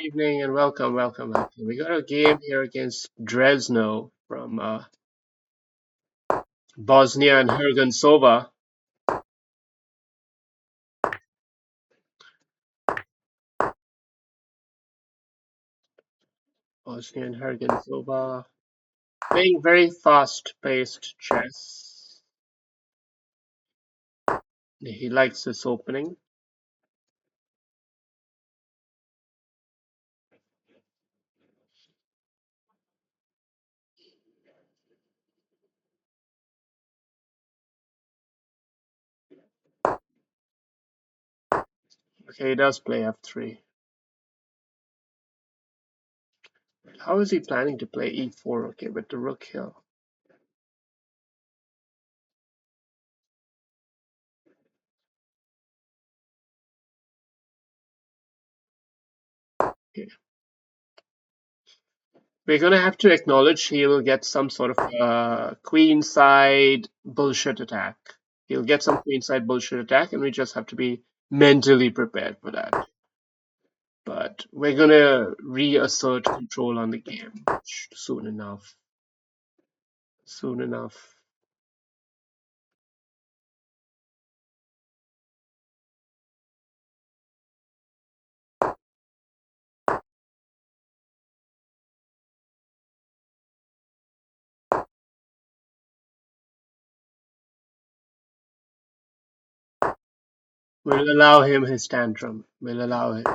evening and welcome. We got a game here against Drezno from Bosnia and Herzegovina. Bosnia and Herzegovina playing very fast-paced chess. He likes this opening. Okay, he does play f3. How is he planning to play e4? Okay, with the rook here. Okay. We're gonna have to acknowledge he will get some sort of queenside bullshit attack. He'll get some queenside bullshit attack, and we just have to be mentally prepared for that. But we're gonna reassert control on the game soon enough. Soon enough. We'll allow him his tantrum. We'll allow him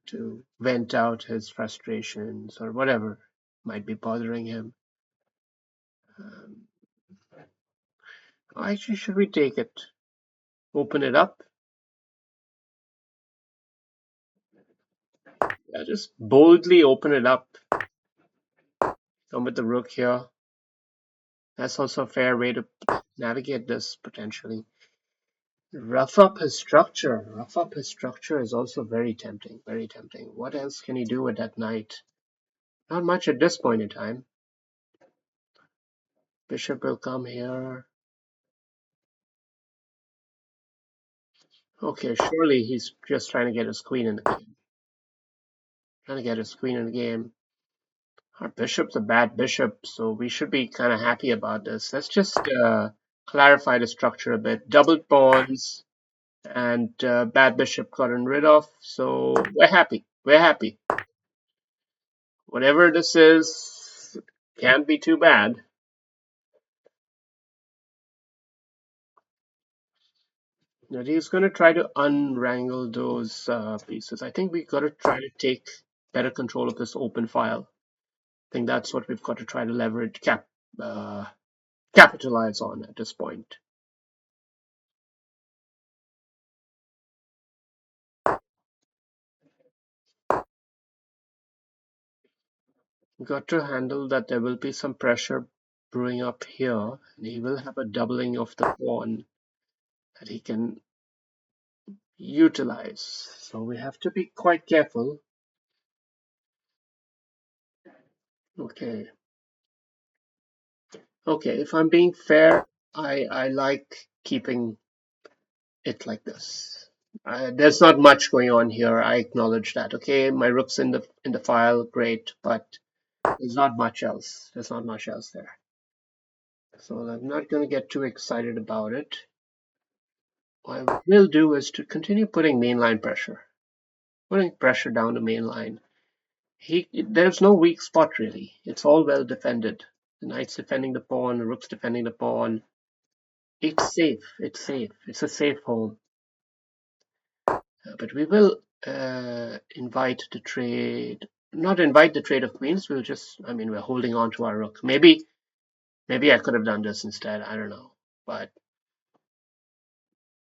to vent out his frustrations or whatever might be bothering him. Um, Actually, should we take it? Open it up? Yeah, just boldly open it up. Come with the rook here. That's also a fair way to navigate this potentially. Rough up his structure. Rough up his structure is also very tempting. Very tempting. What else can he do with that knight? Not much at this point in time. Bishop will come here. Okay, surely he's just trying to get his queen in the game. Trying to get his queen in the game. Our bishop's a bad bishop, so we should be kind of happy about this. Let's just clarify the structure a bit. Doubled pawns and bad bishop gotten rid of, so we're happy. We're happy. Whatever this is, can't be too bad. Now he's going to try to unwrangle those pieces. I think we got to try to take better control of this open file. I think that's what we've got to try to leverage, capitalize on at this point. We've got to handle that there will be some pressure brewing up here, and he will have a doubling of the pawn that he can utilize. So we have to be quite careful. Okay. Okay, if I'm being fair, I like keeping it like this. There's not much going on here. I acknowledge that. Okay, my rook's in the file, great, but there's not much else. There's not much else there. So I'm not going to get too excited about it. What I will do is to continue putting mainline pressure, putting pressure down the mainline. There's no weak spot really. It's all well defended. The knight's defending the pawn, the rook's defending the pawn. It's safe. It's safe. It's a safe home. But we will invite the trade. Not invite the trade of queens. We'll just. I mean, we're holding on to our rook. Maybe I could have done this instead. I don't know. But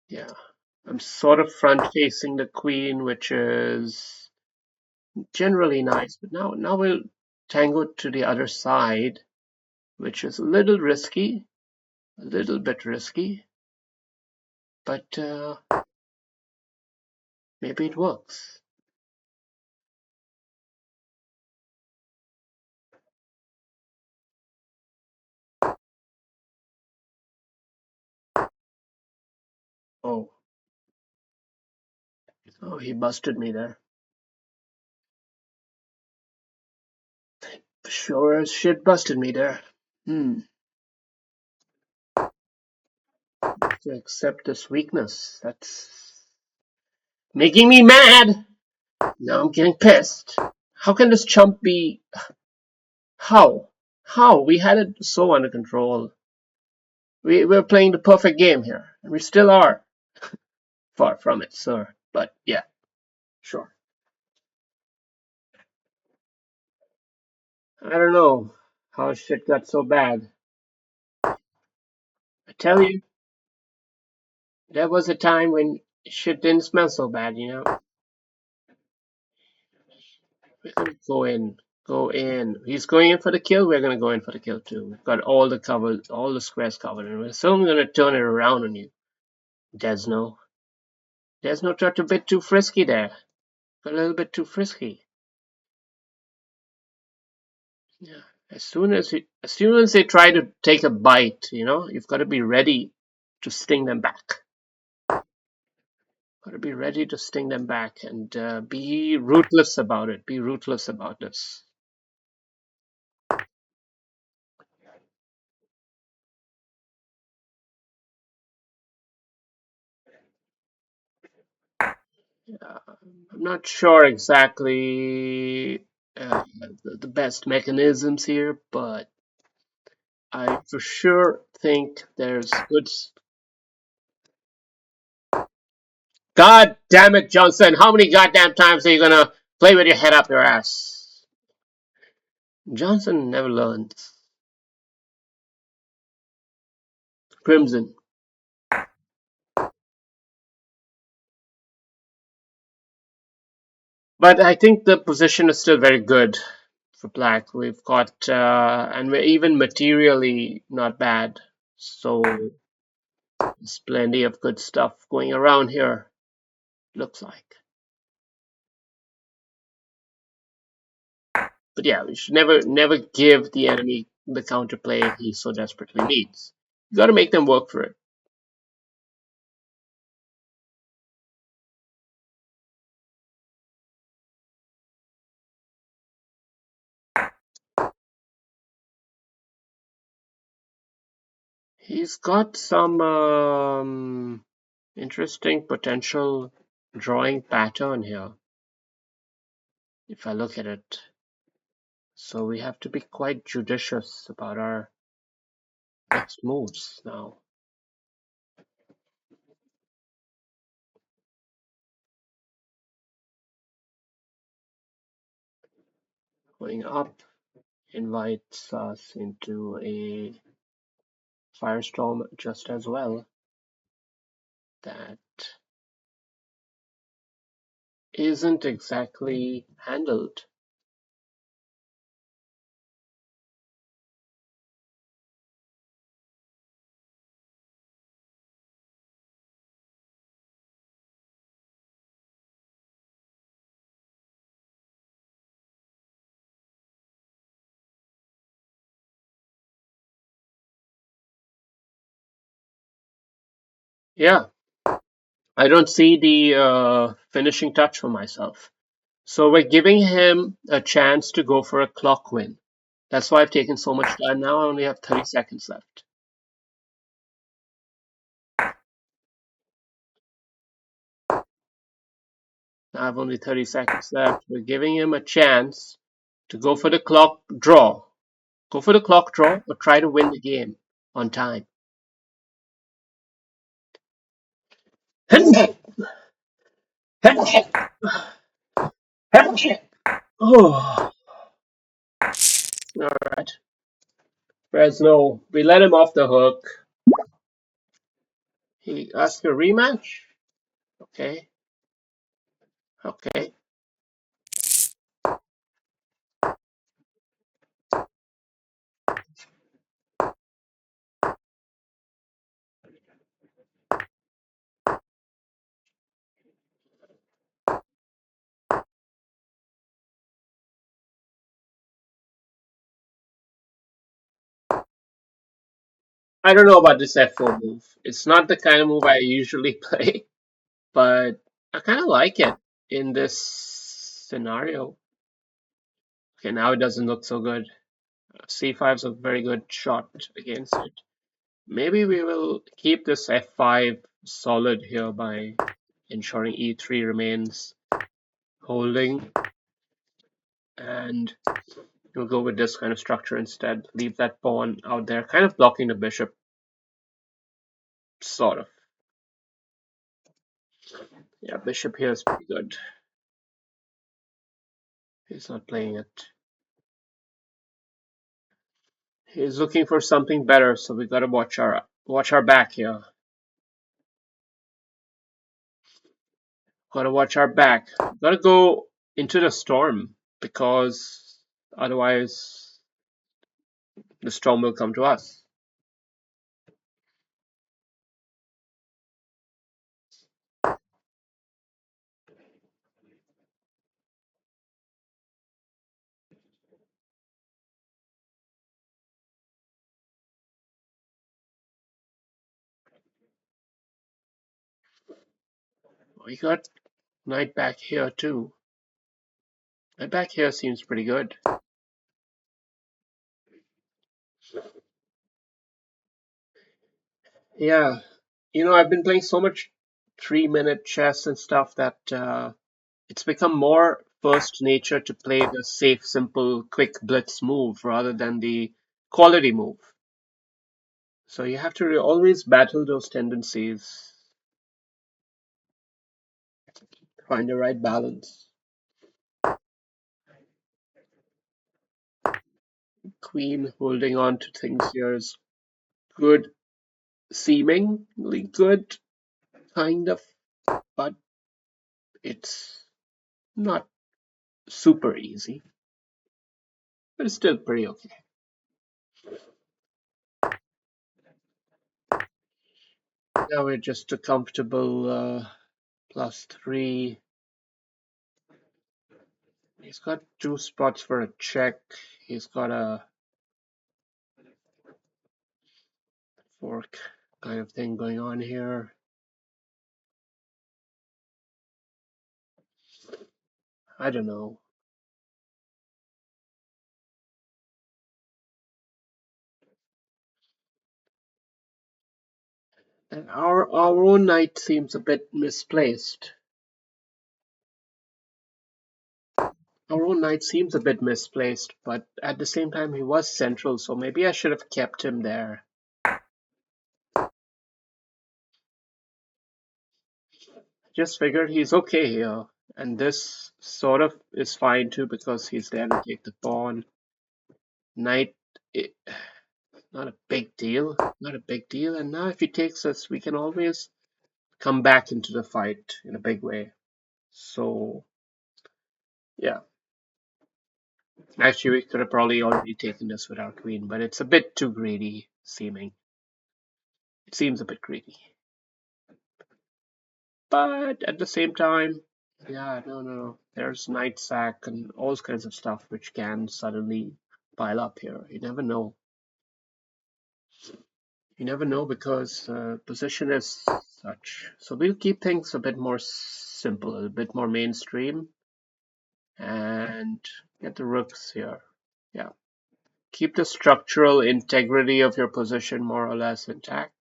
yeah, I'm sort of front facing the queen, which is generally nice. But now we'll tango to the other side, which is a little risky, a little bit risky. But maybe it works. Oh, oh, he busted me there. Sure as shit busted me there. Hmm. To accept this weakness. That's making me mad. Now I'm getting pissed. How can this chump be? How? How? We had it so under control. We're playing the perfect game here. And we still are. Far from it, sir. But yeah, sure. I don't know how shit got so bad. I tell you, there was a time when shit didn't smell so bad, you know? We're gonna go in. Go in. He's going in for the kill. We're gonna go in for the kill too. We've got all the cover, all the squares covered, and we're still gonna turn it around on you, Desno. Desno tried a bit too frisky there. Got a little bit too frisky. Yeah. As soon as they try to take a bite, you know, you've got to be ready to sting them back. Got to be ready to sting them back and be ruthless about it. Be ruthless about this. I'm not sure exactly the best mechanisms here, but I for sure think there's good. God damn it, Johnson! How many goddamn times are you gonna play with your head up your ass? Johnson never learns. Crimson. But I think the position is still very good for black. We've got, and we're even materially not bad. So there's plenty of good stuff going around here, looks like. But yeah, we should never give the enemy the counterplay he so desperately needs. You gotta make them work for it. He's got some interesting potential drawing pattern here, if I look at it. So we have to be quite judicious about our next moves now. Going up invites us into a firestorm just as well. That isn't exactly handled. Yeah, I don't see the finishing touch for myself. So we're giving him a chance to go for a clock win. That's why I've taken so much time now. I only have 30 seconds left. I have only 30 seconds left. We're giving him a chance to go for the clock draw. Go for the clock draw or try to win the game on time. Oh, all right. Fresno, we let him off the hook. He asked a rematch. Okay, okay. I don't know about this F4 move. It's not the kind of move I usually play, but I kind of like it in this scenario. Okay, now it doesn't look so good. C5 is a very good shot against it. Maybe we will keep this f5 solid here by ensuring e3 remains holding, and we'll go with this kind of structure instead. Leave that pawn out there, kind of blocking the bishop, sort of. Yeah, bishop here is pretty good. He's not playing it. He's looking for something better, so we gotta watch our back here. Gotta watch our back. Gotta go into the storm because otherwise the storm will come to us. We got knight back here too. Knight back here seems pretty good. Yeah, I've been playing so much 3-minute chess and stuff that it's become more first nature to play the safe, simple, quick blitz move rather than the quality move. So you have to always battle those tendencies, find the right balance. Queen holding on to things here is good, seemingly good, kind of, but it's not super easy, but it's still pretty okay. Now we're just a comfortable +3. He's got 2 spots for a check. He's got a fork kind of thing going on here. I don't know. And our own knight seems a bit misplaced. Our own knight seems a bit misplaced, but at the same time he was central, so maybe I should have kept him there. Just figured he's okay here, and this sort of is fine too because he's there to take the pawn. Knight, not a big deal, not a big deal. And now if he takes us, we can always come back into the fight in a big way. So yeah, actually we could have probably already taken this with our queen, but it's a bit too greedy seeming. It seems a bit greedy. But at the same time, yeah, no. There's knight sack and all kinds of stuff which can suddenly pile up here. You never know. You never know because position is such. So we'll keep things a bit more simple, a bit more mainstream, and get the rooks here. Yeah. Keep the structural integrity of your position more or less intact.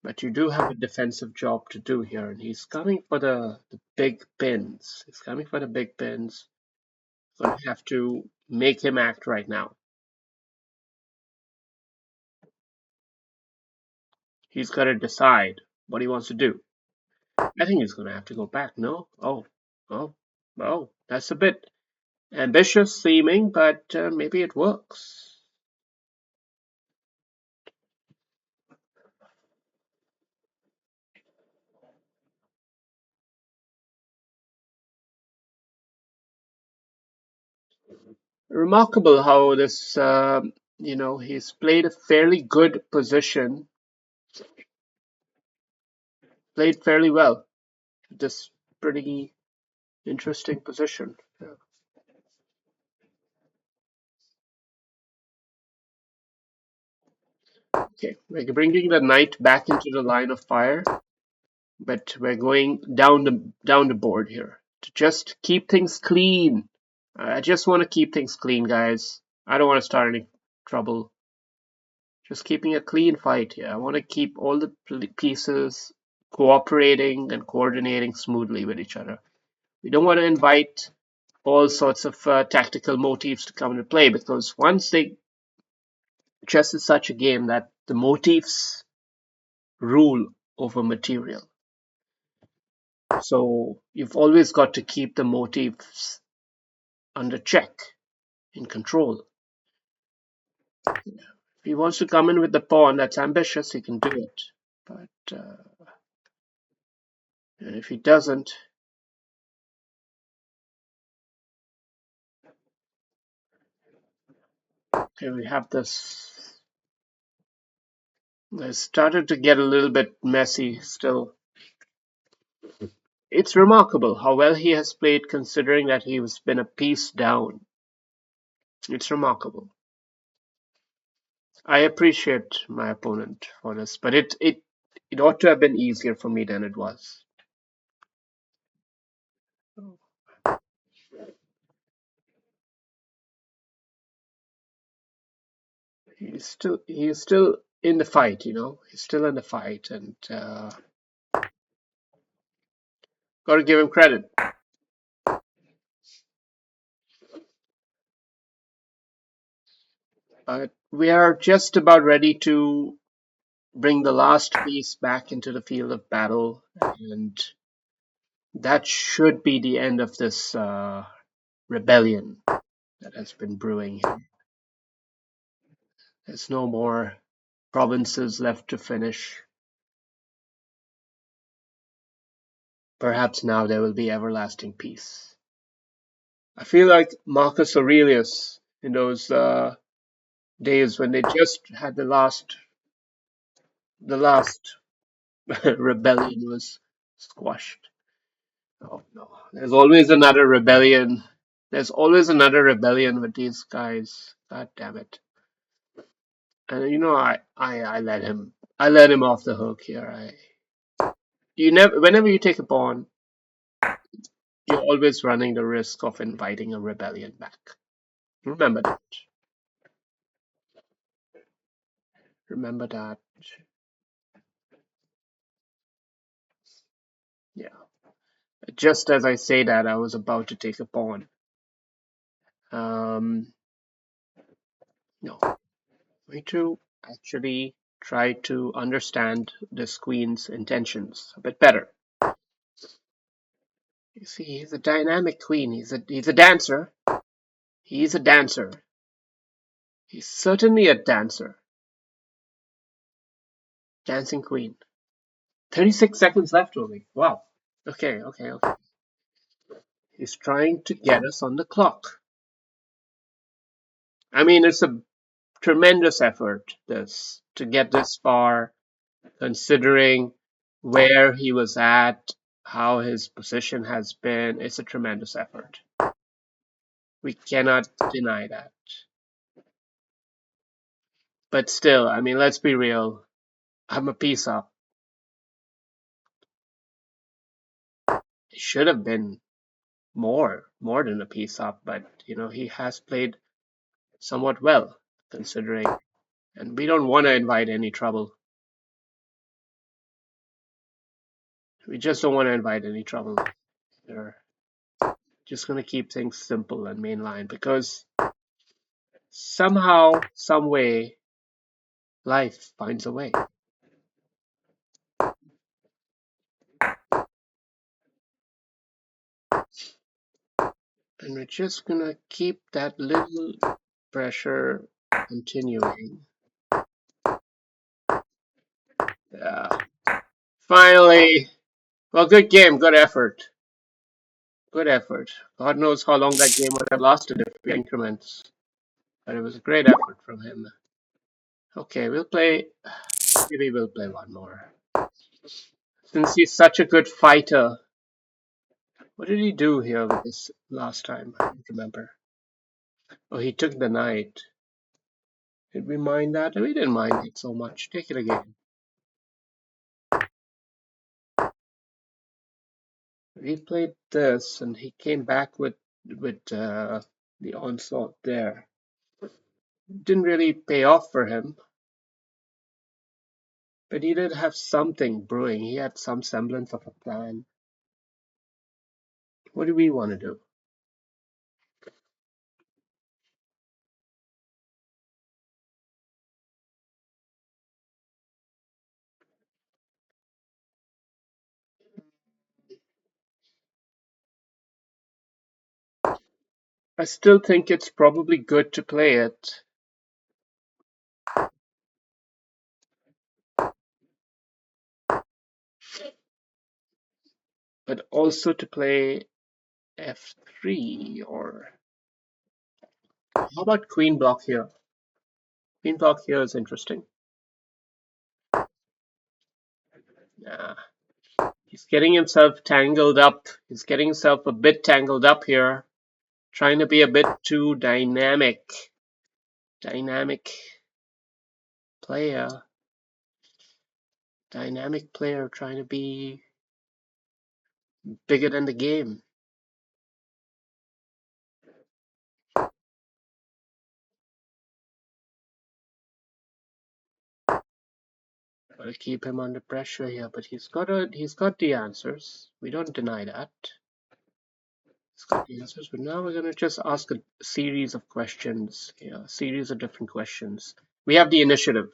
But you do have a defensive job to do here, and he's coming for the big pins. He's coming for the big pins. Gonna have to make him act right now. He's got to decide what he wants to do. I think he's gonna have to go back. No? Oh, that's a bit ambitious seeming, but maybe it works. Remarkable how this, he's played a fairly good position, played fairly well. This pretty interesting position. Yeah. Okay, we're bringing the knight back into the line of fire, but we're going down the board here to just keep things clean. I just want to keep things clean, guys. I don't want to start any trouble. Just keeping a clean fight here. I want to keep all the pieces cooperating and coordinating smoothly with each other. We don't want to invite all sorts of tactical motifs to come into play because chess is such a game that the motifs rule over material. So you've always got to keep the motifs under check, in control. If he wants to come in with the pawn that's ambitious, he can do it. But and if he doesn't, here we have this. It started to get a little bit messy still. It's remarkable how well he has played considering that he's been a piece down. It's remarkable. I appreciate my opponent for this, but it ought to have been easier for me than it was. He's still in the fight, you know. He's still in the fight, and got to give him credit. But we are just about ready to bring the last piece back into the field of battle, and that should be the end of this rebellion that has been brewing here. There's no more provinces left to finish. Perhaps now there will be everlasting peace. I feel like Marcus Aurelius in those days when they just had the last rebellion was squashed. Oh no, there's always another rebellion. There's always another rebellion with these guys. God damn it! And you know, I let him off the hook here. Whenever you take a pawn, you're always running the risk of inviting a rebellion back. Remember that. Remember that. Yeah. Just as I say that, I was about to take a pawn. No, way to actually try to understand this queen's intentions a bit better. You see, he's a dynamic queen. He's a dancer. He's a dancer. He's certainly a dancer. Dancing queen. 36 seconds left only. Wow. Okay, okay, okay. He's trying to get us on the clock. I mean, it's a tremendous effort this to get this far, considering where he was at, how his position has been. It's a tremendous effort. We cannot deny that. But still, I mean, let's be real. I'm a piece up. It should have been more than a piece up, but you know, he has played somewhat well, considering, and we don't want to invite any trouble. We just don't want to invite any trouble. We're just going to keep things simple and mainline because somehow, some way, life finds a way. And we're just going to keep that little pressure continuing. Yeah. Finally. Well, good game, good effort. Good effort. God knows how long that game would have lasted if we increments. But it was a great effort from him. Okay, maybe we'll play one more. Since he's such a good fighter. What did he do here with this last time? I don't remember. Oh, he took the knight. Did we mind that? We didn't mind it so much. Take it again. He played this, and he came back with the onslaught there. Didn't really pay off for him, but he did have something brewing. He had some semblance of a plan. What do we want to do? I still think it's probably good to play it, but also to play f3 or how about queen block here? Queen block here is interesting. Yeah, he's getting himself tangled up. He's getting himself a bit tangled up here, trying to be a bit too dynamic. Dynamic player. Dynamic player trying to be bigger than the game. Gotta keep him under pressure here, but he's got the answers. We don't deny that. He's got the answers, but now we're gonna just ask a series of questions. Yeah, a series of different questions. We have the initiative.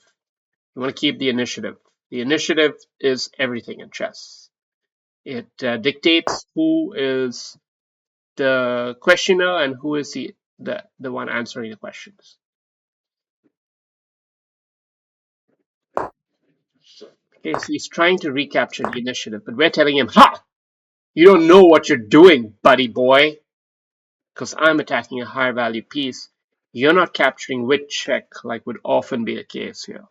We want to keep the initiative. The initiative is everything in chess. It dictates who is the questioner and who is the one answering the questions. Okay, so he's trying to recapture the initiative, but we're telling him, "Ha! You don't know what you're doing, buddy boy, because I'm attacking a higher value piece. You're not capturing with check like would often be the case here."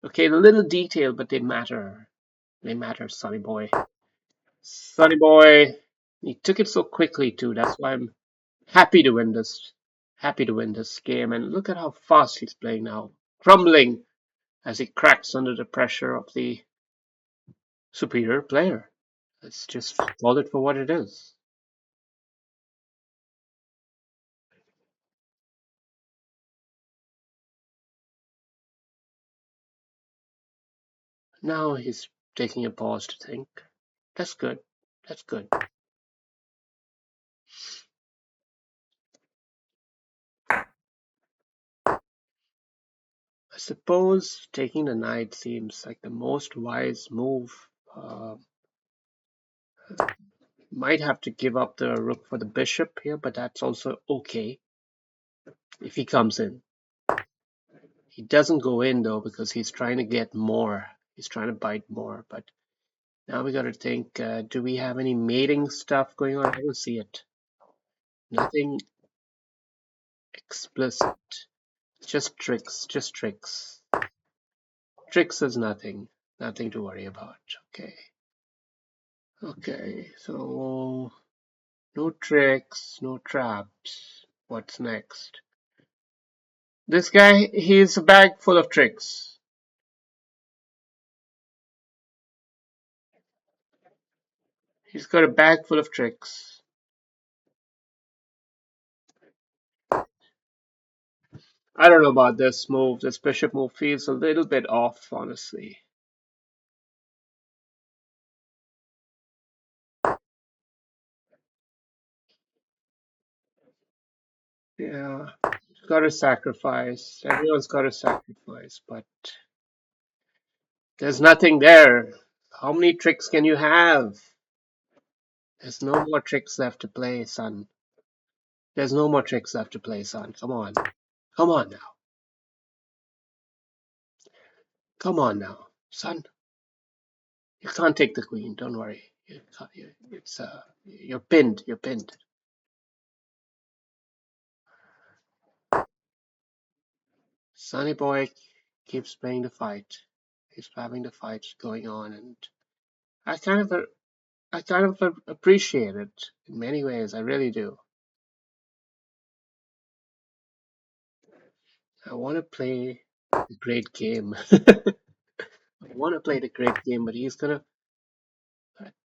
Okay, the little detail, but they matter. They matter, Sonny boy. Sonny boy, he took it so quickly too. That's why I'm happy to win this. Happy to win this game. And look at how fast he's playing now, crumbling as he cracks under the pressure of the superior player. Let's just call it for what it is. Now he's taking a pause to think. That's good. That's good. I suppose taking the knight seems like the most wise move. Uh, might have to give up the rook for the bishop here, but that's also okay if he comes in. He doesn't go in though because he's trying to get more. He's trying to bite more. But now we got to think: do we have any mating stuff going on? I don't see it. Nothing explicit. Just tricks. Just tricks. Tricks is nothing. Nothing to worry about. Okay. Okay. So no tricks, no traps. What's next? This guy, he's a bag full of tricks. He's got a bag full of tricks. I don't know about this move. This bishop move feels a little bit off, honestly. Yeah, got to sacrifice. Everyone's got to sacrifice, but there's nothing there. How many tricks can you have? There's no more tricks left to play, son. There's no more tricks left to play, son. Come on. Come on now. Come on now, son. You can't take the queen. Don't worry. You're pinned. You're pinned. Sonny boy keeps playing the fight. He's having the fight going on, and I kind of, I kind of appreciate it in many ways. I really do. I want to play a great game. I want to play the great game, but he's gonna.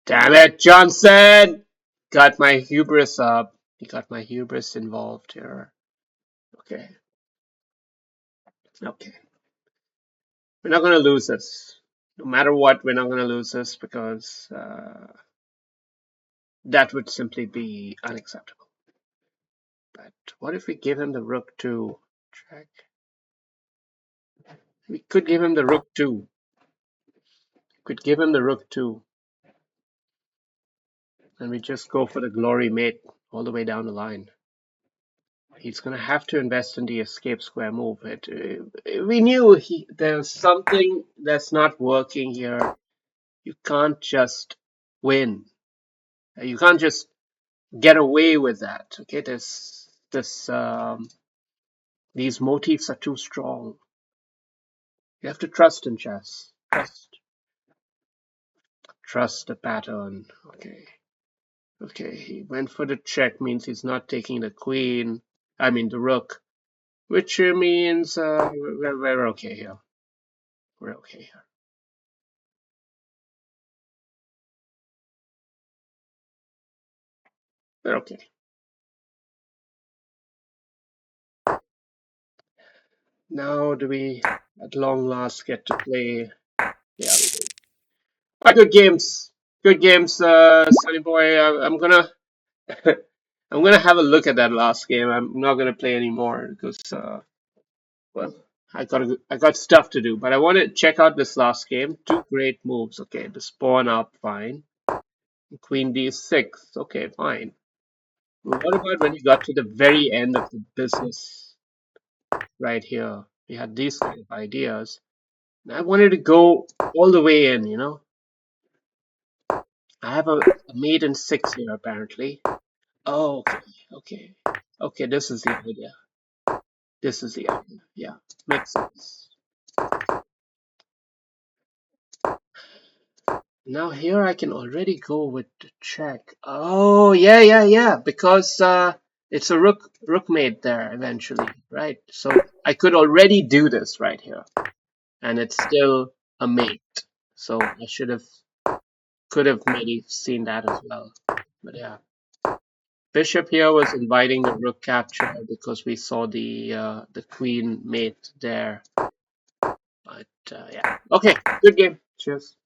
Damn it, Johnson! Got my hubris up. He got my hubris involved here. Okay. Okay, we're not going to lose this. No matter what, we're not going to lose this because that would simply be unacceptable. But what if we give him the rook to check? We could give him the rook too. Could give him the rook too, and we just go for the glory mate all the way down the line. He's going to have to invest in the escape square move. We knew there's something that's not working here. You can't just win. You can't just get away with that. Okay, these motifs are too strong. You have to trust in chess. Trust the pattern. Okay. Okay, he went for the check, means he's not taking the queen. I mean the rook, which means we're okay here. We're okay here. We're okay. Now do we at long last get to play? Yeah, we do. Good games. Good games, Sonny Boy. I'm gonna I'm gonna have a look at that last game. I'm not gonna play anymore because well, I got stuff to do. But I want to check out this last game. Two great moves. Okay, the pawn up, fine. Queen d6. Okay, fine. Well, what about when you got to the very end of the business right here? We had these kind of ideas. And I wanted to go all the way in, you know. I have a mate in six here apparently. Oh, okay, okay, okay. This is the idea. This is the idea. Yeah, makes sense. Now here I can already go with the check. Oh, yeah. Because it's a rook mate there eventually, right? So I could already do this right here, and it's still a mate. So I could have maybe seen that as well. But yeah, bishop here was inviting the rook capture because we saw the queen mate there. But yeah, okay, good game. Cheers.